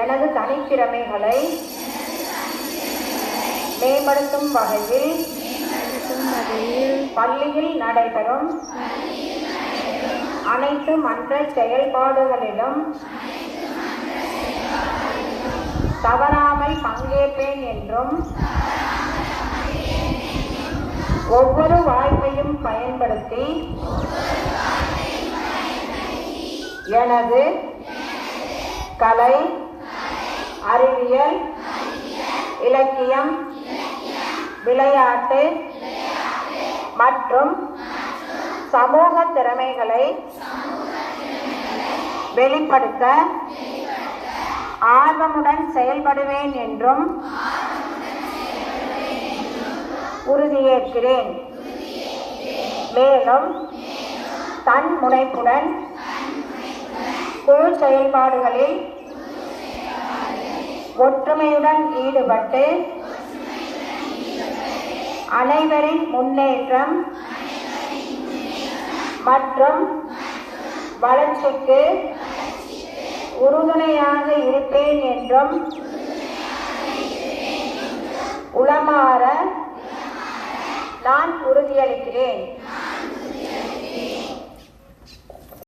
எனது தனித்திறமைகளை மேம்படுத்தும் வகையில் பள்ளியில் நடைபெறும் அனைத்து மன்ற செயல்பாடுகளிலும் தவறாமல் பங்கேற்பேன் என்றும் ஒவ்வொரு வாய்ப்பையும் பயன்படுத்தி எனது கலை, அறிவியல், இலக்கியம், விளையாட்டு மற்றும் சமூக திறமைகளை வெளிப்படுத்த ஆர்வமுடன் செயல்படுவேன் என்றும் உறுதியேற்கிறேன். மேலும் தன்முனைப்புடன் குழு செயல்பாடுகளில் ஒற்றுமையுடன் ஈடுபட்டு அனைவரின் முன்னேற்றம் மற்றும் வளர்ச்சிக்கு உறுதுணையாக இருப்பேன் என்றும் உளமாற நான் உறுதியளிக்கிறேன்.